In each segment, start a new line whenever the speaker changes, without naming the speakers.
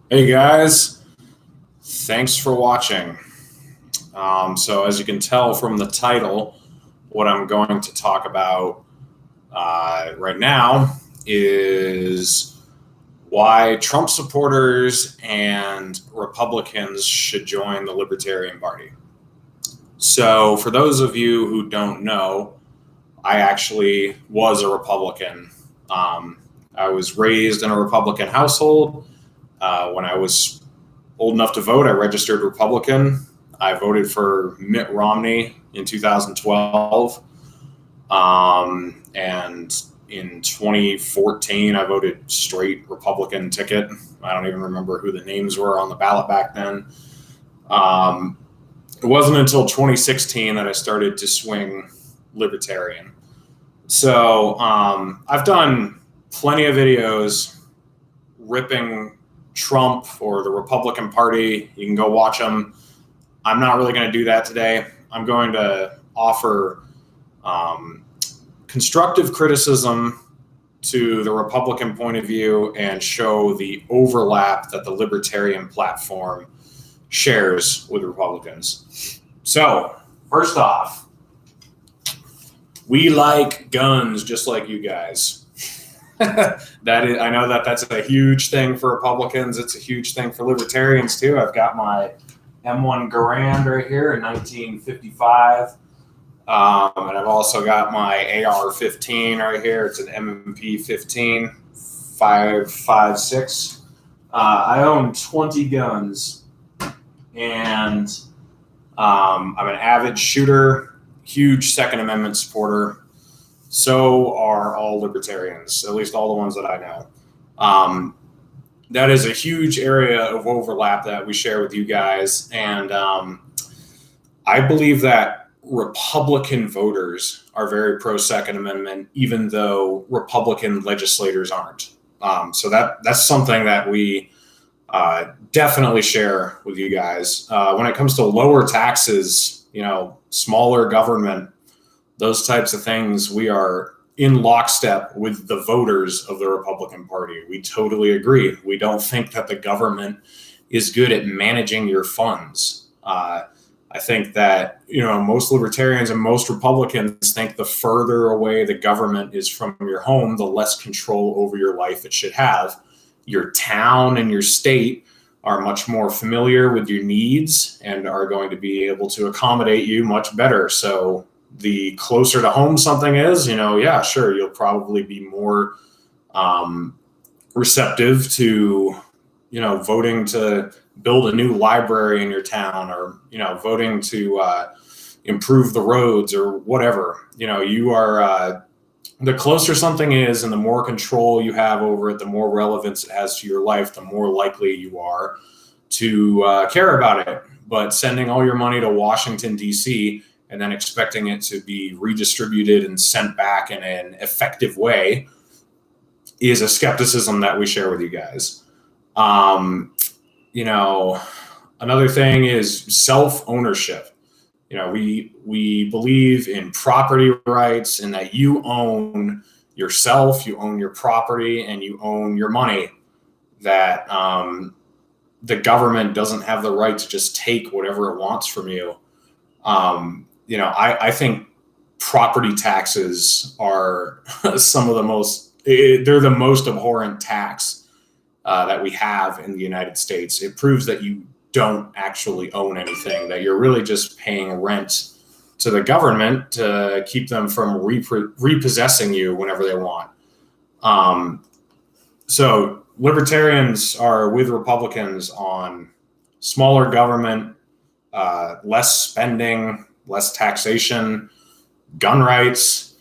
Hey guys, thanks for watching. So as you can tell from the title, what I'm going to talk about right now is why Trump supporters and Republicans should join the Libertarian Party. So for those of you who don't know, I actually was a Republican. Um, I was raised in a Republican household. When I was old enough to vote, I registered Republican. I voted for Mitt Romney in 2012. And in 2014, I voted straight Republican ticket. I don't even remember who the names were on the ballot back then. Um, it wasn't until 2016 that I started to swing libertarian. So I've done plenty of videos ripping Trump or the Republican Party. You can go watch them. I'm not really going to do that today. I'm going to offer constructive criticism to the Republican point of view and show the overlap that the libertarian platform shares with Republicans. So, first off, we like guns just like you guys. I know that's a huge thing for Republicans. It's a huge thing for libertarians too. I've got my M1 Garand right here in 1955. And I've also got my AR-15 right here. It's an M&P 15 5.56. I own 20 guns, and I'm an avid shooter, huge Second Amendment supporter. So are all libertarians, at least all the ones that I know. That is a huge area of overlap that we share with you guys. And I believe that Republican voters are very pro Second Amendment, even though Republican legislators aren't. So that's something that we definitely share with you guys. When it comes to lower taxes, smaller government, those types of things, we are in lockstep with the voters of the Republican Party. We totally agree. We don't think that the government is good at managing your funds. I think that, most libertarians and most Republicans think the further away the government is from your home, the less control over your life it should have. Your town and your state are much more familiar with your needs and are going to be able to accommodate you much better. So the closer to home something is, yeah, sure, you'll probably be more receptive to, voting to build a new library in your town, or, voting to improve the roads or whatever. You are, the closer something is and the more control you have over it, the more relevance it has to your life, the more likely you are to care about it. But sending all your money to Washington, D.C., and then expecting it to be redistributed and sent back in an effective way is a skepticism that we share with you guys. Another thing is self-ownership. We believe in property rights and that you own yourself, you own your property, and you own your money. That the government doesn't have the right to just take whatever it wants from you. I think property taxes are some of the they're the most abhorrent tax that we have in the United States. It proves that you don't actually own anything, that you're really just paying rent to the government to keep them from repossessing you whenever they want. So libertarians are with Republicans on smaller government, less spending, less taxation, gun rights.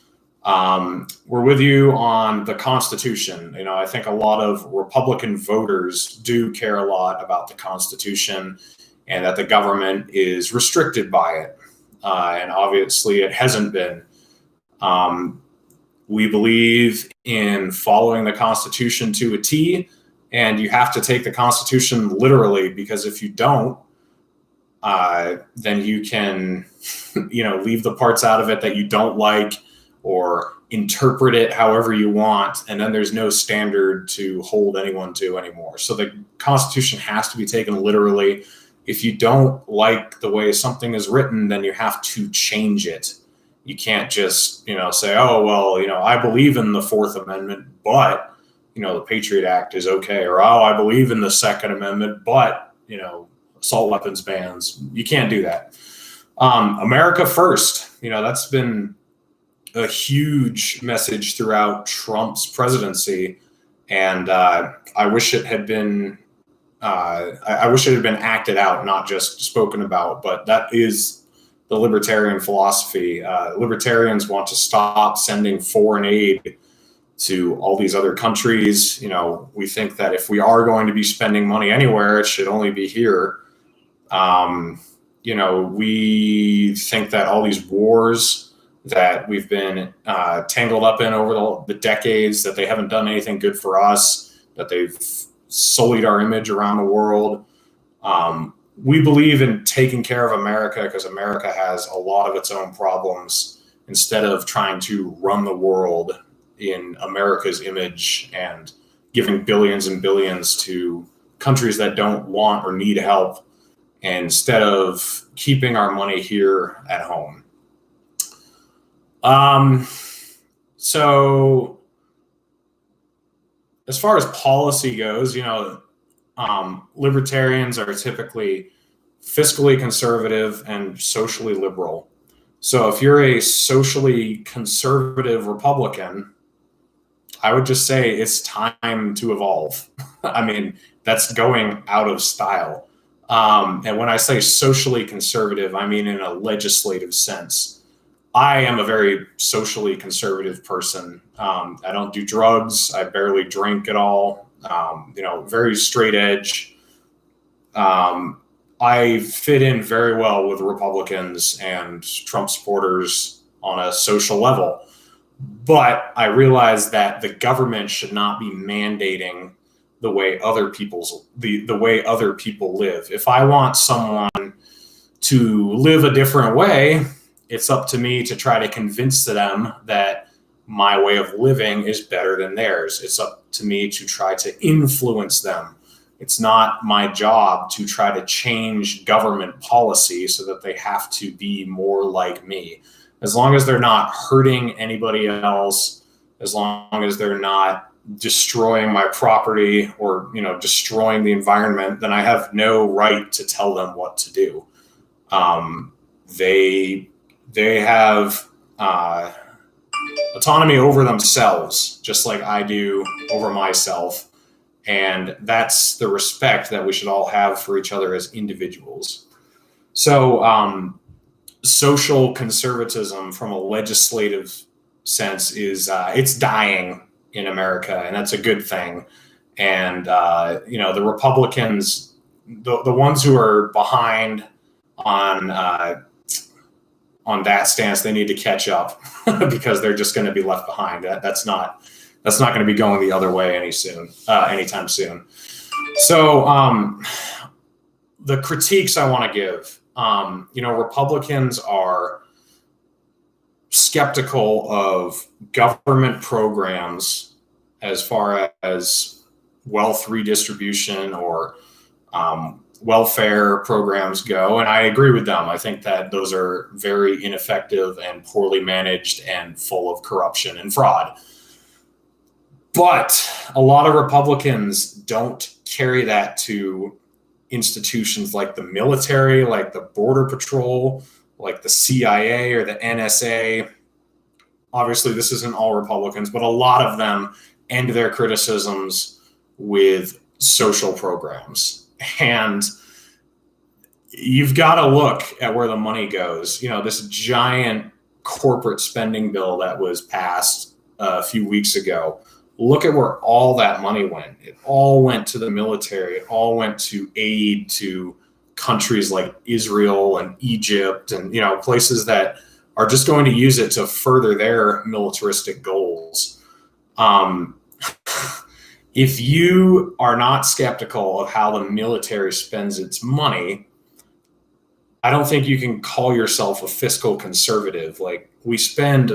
We're with you on the Constitution. I think a lot of Republican voters do care a lot about the Constitution and that the government is restricted by it. And obviously it hasn't been. We believe in following the Constitution to a T, and you have to take the Constitution literally, because if you don't, then you can, leave the parts out of it that you don't like, or interpret it however you want, and then there's no standard to hold anyone to anymore. So the Constitution has to be taken literally. If you don't like the way something is written, then you have to change it. You can't just, say, oh, well, I believe in the Fourth Amendment, but, the Patriot Act is okay. Or, oh, I believe in the Second Amendment, but, assault weapons bans. You can't do that. America first, that's been a huge message throughout Trump's presidency. And I wish it had been acted out, not just spoken about, but that is the libertarian philosophy. Libertarians want to stop sending foreign aid to all these other countries. We think that if we are going to be spending money anywhere, it should only be here. We think that all these wars that we've been tangled up in over the decades, that they haven't done anything good for us, that they've sullied our image around the world. We believe in taking care of America because America has a lot of its own problems, instead of trying to run the world in America's image and giving billions and billions to countries that don't want or need help, instead of keeping our money here at home. So as far as policy goes, libertarians are typically fiscally conservative and socially liberal. So if you're a socially conservative Republican, I would just say it's time to evolve. I mean, that's going out of style. And when I say socially conservative, I mean in a legislative sense. I am a very socially conservative person. I don't do drugs. I barely drink at all. Very straight edge. I fit in very well with Republicans and Trump supporters on a social level. But I realize that the government should not be mandating the way other people live. If I want someone to live a different way, it's up to me to try to convince them that my way of living is better than theirs. It's up to me to try to influence them. It's not my job to try to change government policy so that they have to be more like me. As long as they're not hurting anybody else, as long as they're not destroying my property or, destroying the environment, then I have no right to tell them what to do. They have autonomy over themselves, just like I do over myself. And that's the respect that we should all have for each other as individuals. So social conservatism from a legislative sense is it's dying in America, and that's a good thing. And, the Republicans, the ones who are behind on that stance, they need to catch up because they're just going to be left behind. That's not going to be going the other way anytime soon. So the critiques I want to give, Republicans are skeptical of government programs as far as wealth redistribution or welfare programs go. And I agree with them. I think that those are very ineffective and poorly managed and full of corruption and fraud. But a lot of Republicans don't carry that to institutions like the military, like the Border Patrol, like the CIA or the NSA. Obviously, this isn't all Republicans, but a lot of them end their criticisms with social programs. And you've got to look at where the money goes. This giant corporate spending bill that was passed a few weeks ago, look at where all that money went. It all went to the military. It all went to aid to countries like Israel and Egypt and, places that are just going to use it to further their militaristic goals. If you are not skeptical of how the military spends its money, I don't think you can call yourself a fiscal conservative. Like, we spend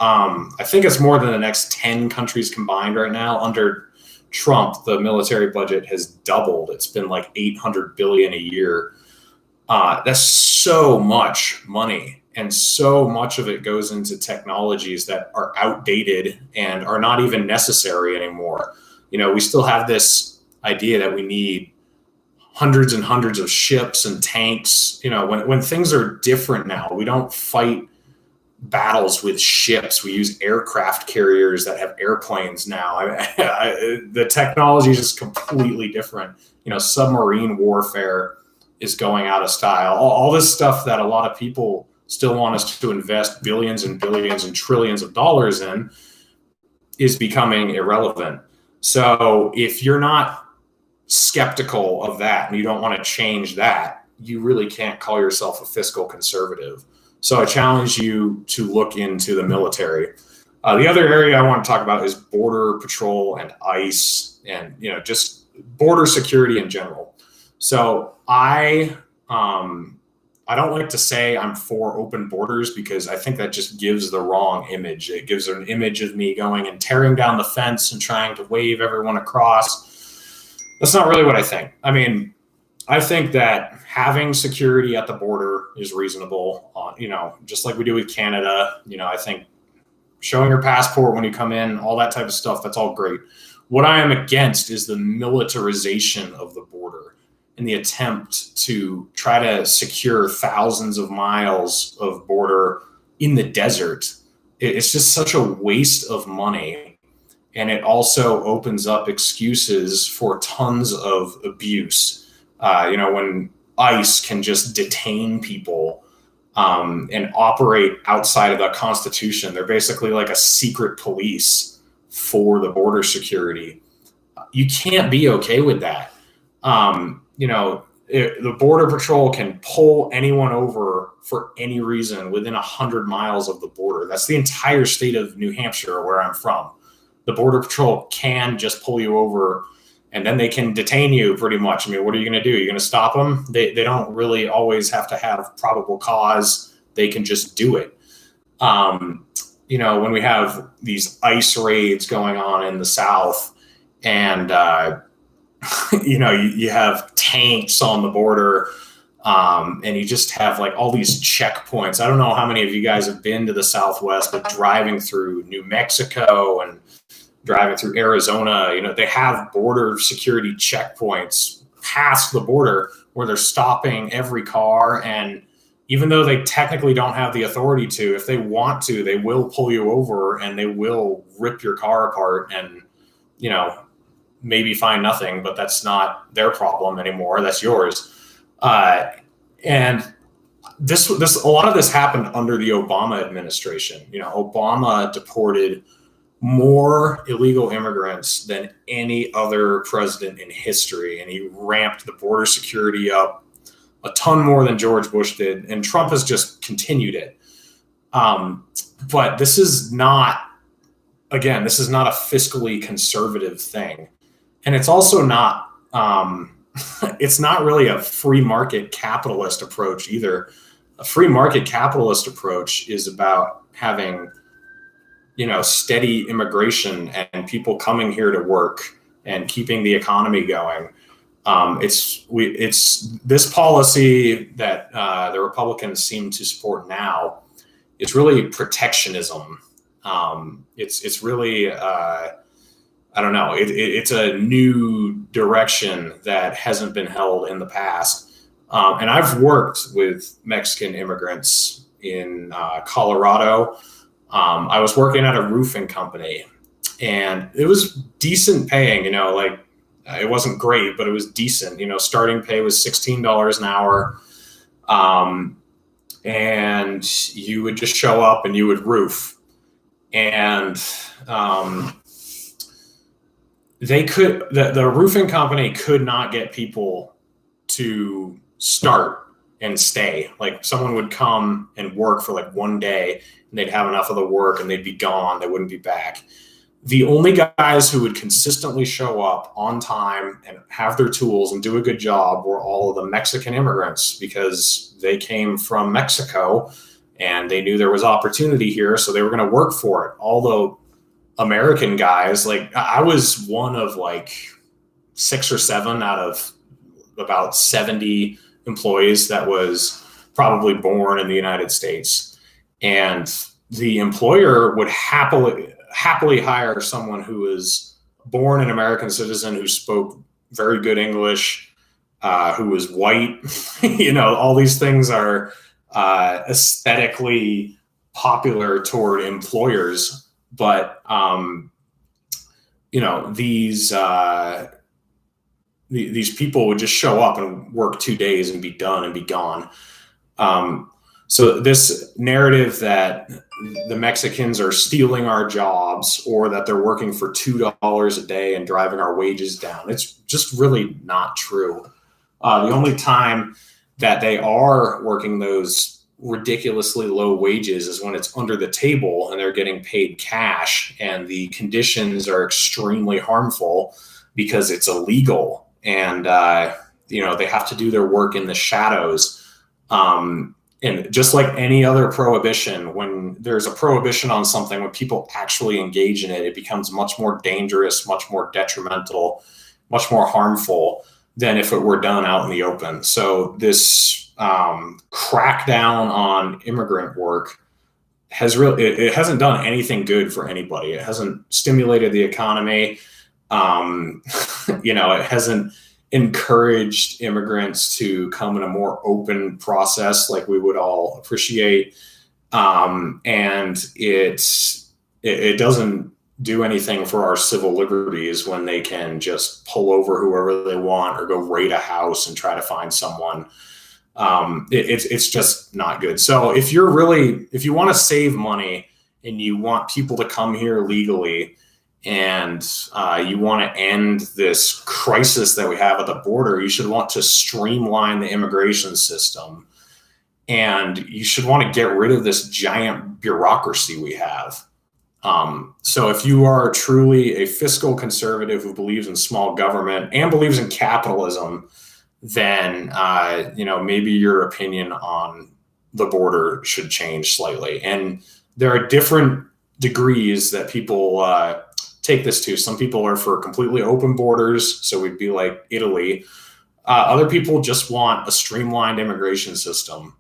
I think it's more than the next 10 countries combined right now. Under Trump, the military budget has doubled. It's been like 800 billion a year. That's so much money, and so much of it goes into technologies that are outdated and are not even necessary anymore. We still have this idea that we need hundreds and hundreds of ships and tanks. When things are different now, we don't fight battles with ships. We use aircraft carriers that have airplanes now. The technology is just completely different. Submarine warfare is going out of style. All this stuff that a lot of people still want us to invest billions and billions and trillions of dollars in is becoming irrelevant. So if you're not skeptical of that and you don't want to change that, you really can't call yourself a fiscal conservative. So I challenge you to look into the military. The other area I want to talk about is Border Patrol and ICE, and just border security in general. So I don't like to say I'm for open borders, because I think that just gives the wrong image. It gives an image of me going and tearing down the fence and trying to wave everyone across. That's not really what I think. I think that having security at the border is reasonable, just like we do with Canada. I think showing your passport when you come in, all that type of stuff, that's all great. What I am against is the militarization of the border and the attempt to try to secure thousands of miles of border in the desert. It's just such a waste of money. And it also opens up excuses for tons of abuse. When ICE can just detain people and operate outside of the Constitution, they're basically like a secret police for the border security. You can't be okay with that. The Border Patrol can pull anyone over for any reason within 100 miles of the border. That's the entire state of New Hampshire, where I'm from. The Border Patrol can just pull you over, and then they can detain you pretty much. What are you going to do? You're going to stop them? They don't really always have to have probable cause. They can just do it. When we have these ICE raids going on in the South, and you have tanks on the border, and you just have like all these checkpoints. I don't know how many of you guys have been to the Southwest, but driving through New Mexico and driving through Arizona, they have border security checkpoints past the border where they're stopping every car. And even though they technically don't have the authority to, if they want to, they will pull you over and they will rip your car apart and, maybe find nothing, but that's not their problem anymore. That's yours. And a lot of this happened under the Obama administration. Obama deported more illegal immigrants than any other president in history. And he ramped the border security up a ton more than George Bush did. And Trump has just continued it. But this is not a fiscally conservative thing. And it's also not, it's not really a free market capitalist approach either. A free market capitalist approach is about having steady immigration and people coming here to work and keeping the economy going. It's this policy that the Republicans seem to support now. It's really protectionism. It's really I don't know. It's a new direction that hasn't been held in the past. And I've worked with Mexican immigrants in Colorado. I was working at a roofing company, and it was decent paying, it wasn't great, but it was decent. Starting pay was $16 an hour. And you would just show up and you would roof. And the roofing company could not get people to start and stay. Like, someone would come and work for like one day, and they'd have enough of the work and they'd be gone. They wouldn't be back. The only guys who would consistently show up on time and have their tools and do a good job were all of the Mexican immigrants, because they came from Mexico and they knew there was opportunity here, so they were going to work for it. Although American guys, like I was one of like 6 or 7 out of about 70 employees that was probably born in the United States. And the employer would happily hire someone who was born an American citizen, who spoke very good English, who was white. All these things are aesthetically popular toward employers, but these people would just show up and work 2 days and be done and be gone. So this narrative that the Mexicans are stealing our jobs, or that they're working for $2 a day and driving our wages down, it's just really not true. The only time that they are working those ridiculously low wages is when it's under the table and they're getting paid cash, and the conditions are extremely harmful because it's illegal, and they have to do their work in the shadows. And just like any other prohibition, when there's a prohibition on something, when people actually engage in it, it becomes much more dangerous, much more detrimental, much more harmful than if it were done out in the open. So this crackdown on immigrant work it hasn't done anything good for anybody. It hasn't stimulated the economy. It hasn't encouraged immigrants to come in a more open process like we would all appreciate. And it doesn't do anything for our civil liberties when they can just pull over whoever they want or go raid a house and try to find someone. It's just not good. So if you want to save money and you want people to come here legally, and you want to end this crisis that we have at the border, you should want to streamline the immigration system, and you should want to get rid of this giant bureaucracy we have. So if you are truly a fiscal conservative who believes in small government and believes in capitalism, then maybe your opinion on the border should change slightly. And there are different degrees that people take this to. Some people are for completely open borders, so we'd be like Italy. Other people just want a streamlined immigration system,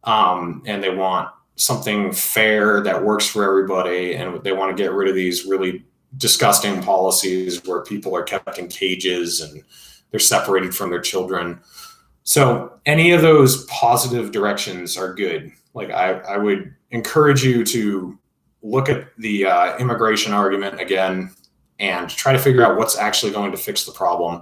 and they want something fair that works for everybody, and they want to get rid of these really disgusting policies where people are kept in cages and they're separated from their children. So any of those positive directions are good. Like I would encourage you to look at the immigration argument again and try to figure out what's actually going to fix the problem.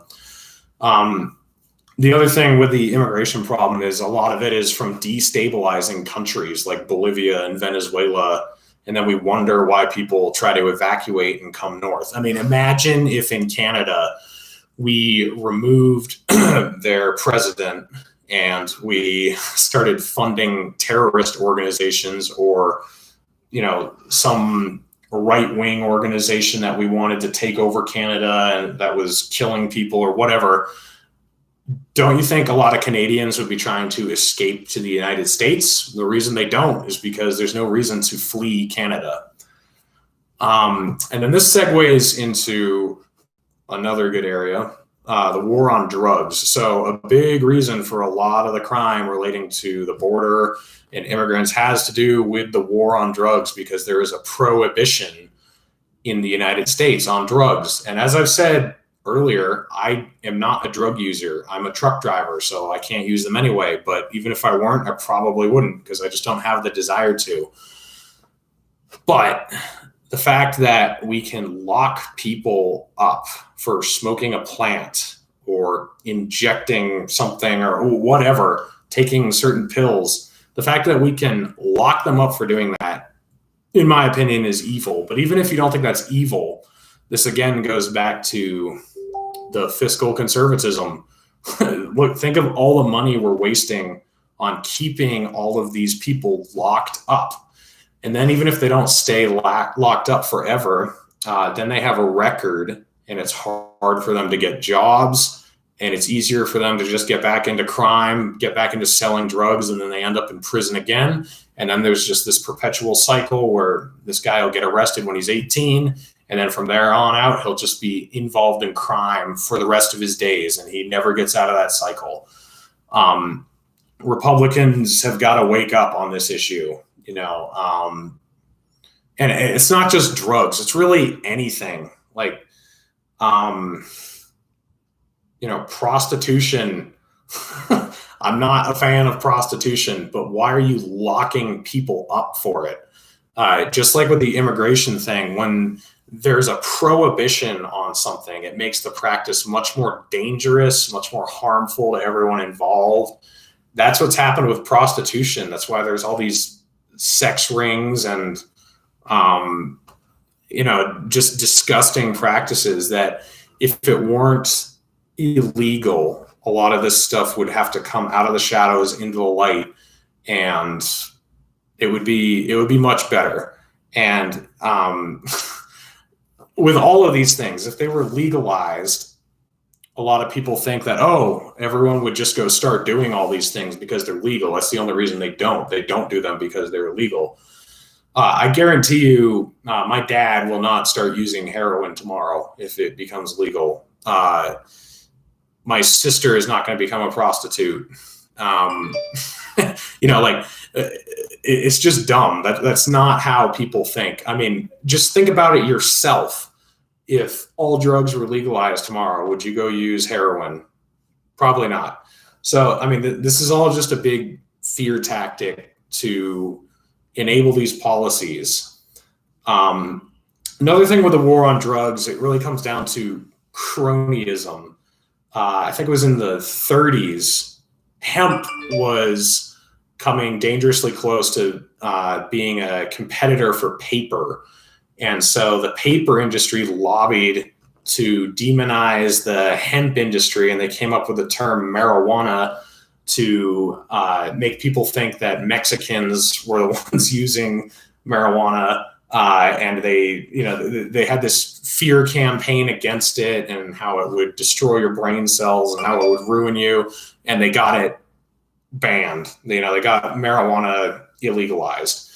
The other thing with the immigration problem is a lot of it is from destabilizing countries like Bolivia and Venezuela, and then we wonder why people try to evacuate and come north. I mean, imagine if in Canada we removed their president and we started funding terrorist organizations, or some right-wing organization that we wanted to take over Canada and that was killing people or whatever. Don't you think a lot of Canadians would be trying to escape to the United States? The reason they don't is because there's no reason to flee Canada. And then this segues into another good area, the war on drugs. So a big reason for a lot of the crime relating to the border and immigrants has to do with the war on drugs, because there is a prohibition in the United States on drugs. And as I've said earlier, I am not a drug user. I'm a truck driver, so I can't use them anyway. But even if I weren't, I probably wouldn't, because I just don't have the desire to. But the fact that we can lock people up for smoking a plant or injecting something or whatever, taking certain pills, the fact that we can lock them up for doing that, in my opinion, is evil. But even if you don't think that's evil, this again goes back to the fiscal conservatism. Look, think of all the money we're wasting on keeping all of these people locked up. And then even if they don't stay locked up forever, then they have a record, and it's hard for them to get jobs, and it's easier for them to just get back into crime, get back into selling drugs, and then they end up in prison again. And then there's just this perpetual cycle where this guy will get arrested when he's 18, and then from there on out, he'll just be involved in crime for the rest of his days, and he never gets out of that cycle. Republicans have got to wake up on this issue, and it's not just drugs. It's really anything like, prostitution. I'm not a fan of prostitution, but why are you locking people up for it? Just like with the immigration thing, when there's a prohibition on something, it makes the practice much more dangerous, much more harmful to everyone involved. That's what's happened with prostitution. That's why there's all these sex rings and, just disgusting practices that if it weren't illegal, a lot of this stuff would have to come out of the shadows into the light, and it would be much better. And with all of these things, if they were legalized, a lot of people think that, everyone would just go start doing all these things because they're legal. That's the only reason they don't. They don't do them because they're illegal. I guarantee you, my dad will not start using heroin tomorrow if it becomes legal. My sister is not going to become a prostitute. It's just dumb. That's not how people think. I mean, just think about it yourself. If all drugs were legalized tomorrow, would you go use heroin? Probably not. So, I mean, this is all just a big fear tactic to enable these policies. Another thing with the war on drugs, it really comes down to cronyism. I think it was in the 30s, hemp was coming dangerously close to being a competitor for paper. And so the paper industry lobbied to demonize the hemp industry, and they came up with the term marijuana to make people think that Mexicans were the ones using marijuana. And they had this fear campaign against it and how it would destroy your brain cells and how it would ruin you. And they got it banned. They got marijuana illegalized.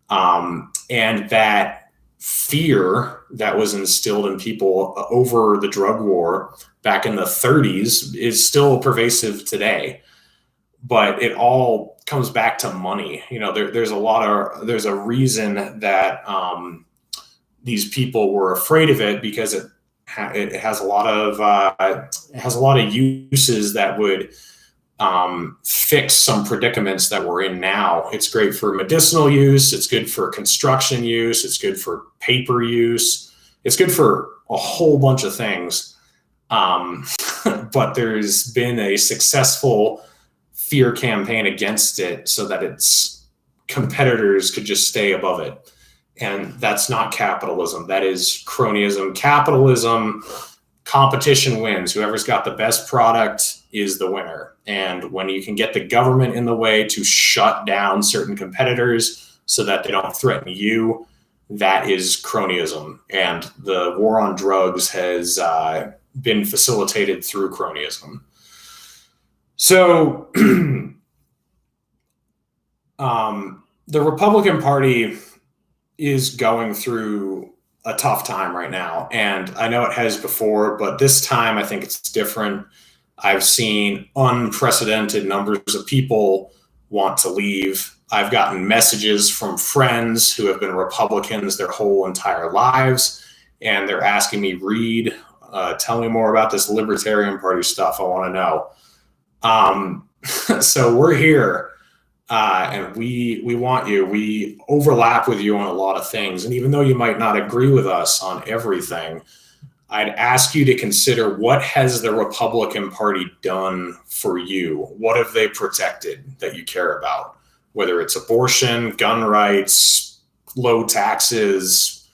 And that fear that was instilled in people over the drug war back in the 30s is still pervasive today. But it all comes back to money. There's a reason that these people were afraid of it, because it has a lot of uses that would fix some predicaments that we're in now. It's great for medicinal use. It's good for construction use. It's good for paper use. It's good for a whole bunch of things. But there's been a successful fear campaign against it so that its competitors could just stay above it. And that's not capitalism. That is cronyism. Capitalism, competition wins. Whoever's got the best product is the winner. And when you can get the government in the way to shut down certain competitors so that they don't threaten you, that is cronyism. And the war on drugs has been facilitated through cronyism. So the Republican Party is going through a tough time right now. And I know it has before, but this time I think it's different. I've seen unprecedented numbers of people want to leave. I've gotten messages from friends who have been Republicans their whole entire lives, and they're asking me, Reed, tell me more about this Libertarian Party stuff. I want to know. So we're here, and we want you. We overlap with you on a lot of things. And even though you might not agree with us on everything, I'd ask you to consider, what has the Republican Party done for you? What have they protected that you care about? Whether it's abortion, gun rights, low taxes,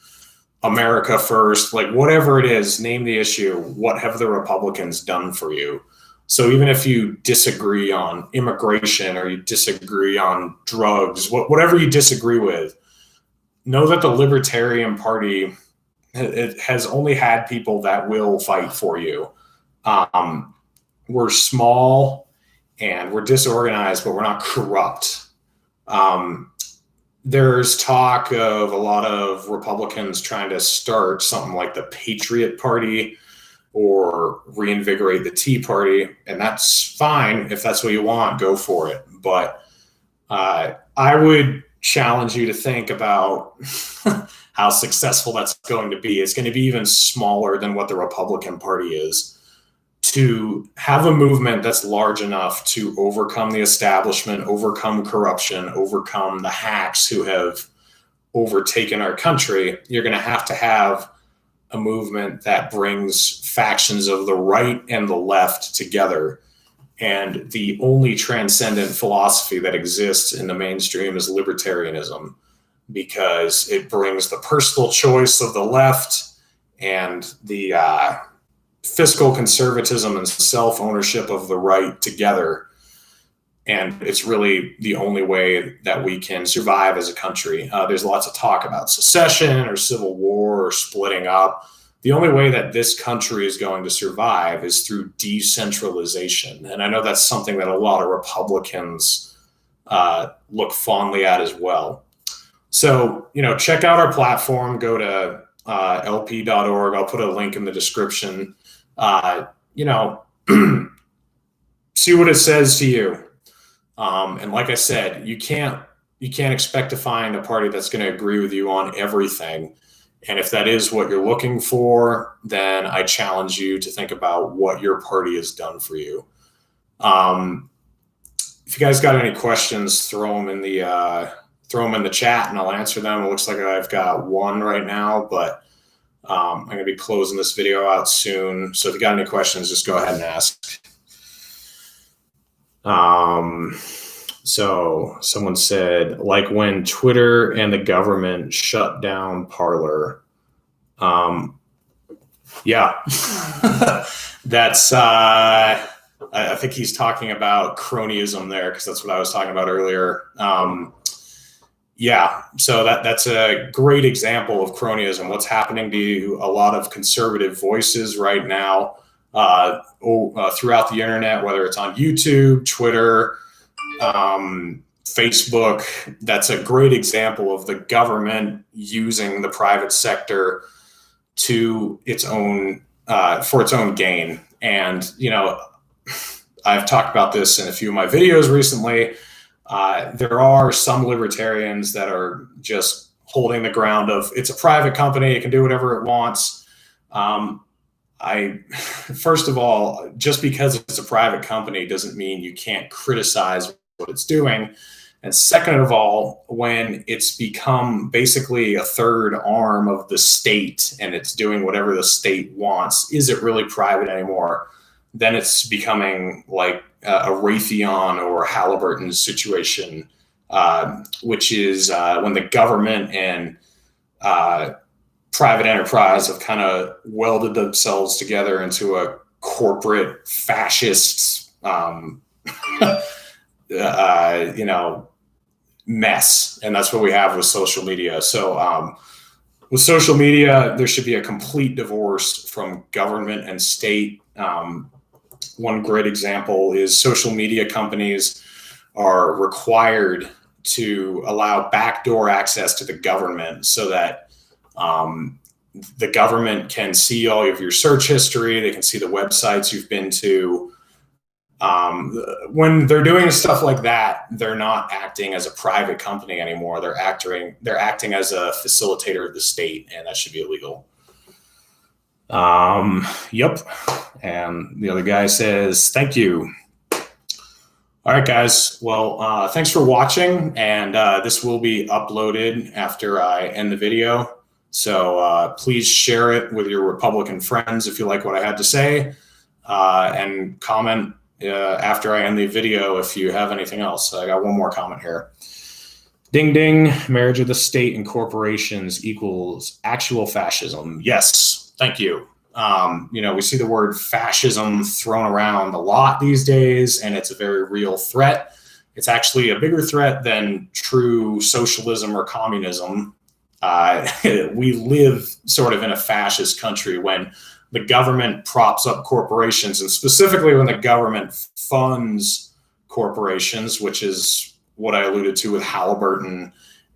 America first, like whatever it is, name the issue. What have the Republicans done for you? So even if you disagree on immigration or you disagree on drugs, whatever you disagree with, know that the Libertarian Party, it has only had people that will fight for you. we're small and we're disorganized, but we're not corrupt. There's talk of a lot of Republicans trying to start something like the Patriot Party or reinvigorate the Tea Party, and that's fine. If that's what you want, go for it. But I would challenge you to think about how successful that's going to be. It's going to be even smaller than what the Republican Party is. To have a movement that's large enough to overcome the establishment, overcome corruption, overcome the hacks who have overtaken our country, you're going to have a movement that brings factions of the right and the left together. And the only transcendent philosophy that exists in the mainstream is libertarianism, because it brings the personal choice of the left and the fiscal conservatism and self-ownership of the right together. And it's really the only way that we can survive as a country. There's lots of talk about secession or civil war or splitting up. The only way that this country is going to survive is through decentralization. And I know that's something that a lot of Republicans look fondly at as well. So, check out our platform. Go to lp.org. I'll put a link in the description. See what it says to you. And like I said, you can't expect to find a party that's going to agree with you on everything. And if that is what you're looking for, then I challenge you to think about what your party has done for you. If you guys got any questions, throw them in the chat and I'll answer them. It looks like I've got one right now, but I'm going to be closing this video out soon. So if you got any questions, just go ahead and ask. So someone said, like when Twitter and the government shut down Parler. Yeah, that's, I think he's talking about cronyism there, because that's what I was talking about earlier. Yeah, so that's a great example of cronyism. What's happening to a lot of conservative voices right now throughout the internet, whether it's on YouTube, Twitter, Facebook. That's a great example of the government using the private sector to its own for its own gain. And I've talked about this in a few of my videos recently. There are some libertarians that are just holding the ground of it's a private company, it can do whatever it wants. First of all, just because it's a private company doesn't mean you can't criticize what it's doing. And second of all, when it's become basically a third arm of the state and it's doing whatever the state wants, is it really private anymore? Then it's becoming like a Raytheon or Halliburton situation, which is when the government and private enterprise have kind of welded themselves together into a corporate fascist, mess. And that's what we have with social media. So with social media, there should be a complete divorce from government and state. One great example is social media companies are required to allow backdoor access to the government so that the government can see all of your search history. They can see the websites you've been to. When they're doing stuff like that, they're not acting as a private company anymore. They're acting as a facilitator of the state, and that should be illegal. Yep. And the other guy says, thank you. All right, guys. Well, thanks for watching. And this will be uploaded after I end the video. So please share it with your Republican friends if you like what I had to say, and comment after I end the video if you have anything else. I got one more comment here. Ding, ding. Marriage of the state and corporations equals actual fascism. Yes. Thank you. We see the word fascism thrown around a lot these days, and it's a very real threat. It's actually a bigger threat than true socialism or communism. We live sort of in a fascist country when the government props up corporations, and specifically when the government funds corporations, which is what I alluded to with Halliburton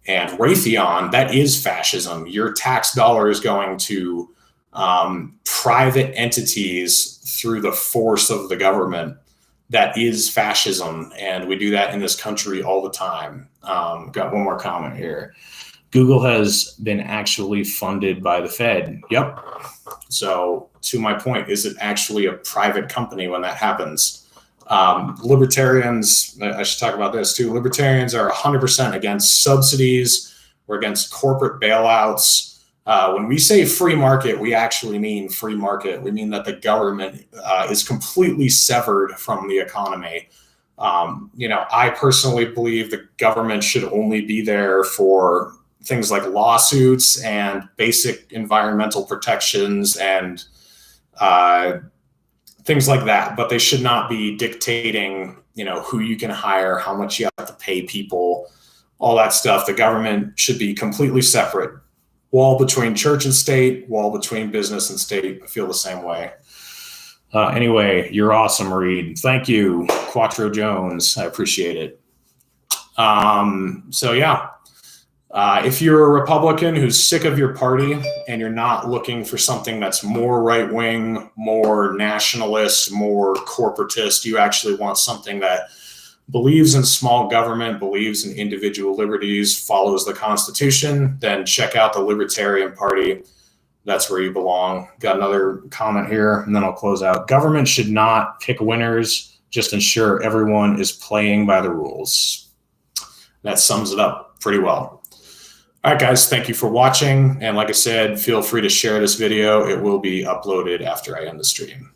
and Raytheon, that is fascism. Your tax dollar is going to private entities through the force of the government. That is fascism, and we do that in this country all the time. Got one more comment here. Google has been actually funded by the Fed. Yep. So to my point, is it actually a private company when that happens? Libertarians, I should talk about this too. Libertarians are 100% against subsidies. We're against corporate bailouts. When we say free market, we actually mean free market. We mean that the government is completely severed from the economy. I personally believe the government should only be there for things like lawsuits and basic environmental protections and things like that. But they should not be dictating, who you can hire, how much you have to pay people, all that stuff. The government should be completely separate. Wall between church and state, wall between business and state. I feel the same way. Anyway, you're awesome, Reed. Thank you, Quattro Jones. I appreciate it. If you're a Republican who's sick of your party and you're not looking for something that's more right-wing, more nationalist, more corporatist, you actually want something that believes in small government, believes in individual liberties, follows the Constitution, then check out the Libertarian Party. That's where you belong. Got another comment here, and then I'll close out. Government should not pick winners, just ensure everyone is playing by the rules. That sums it up pretty well. All right, guys, thank you for watching. And like I said, feel free to share this video. It will be uploaded after I end the stream.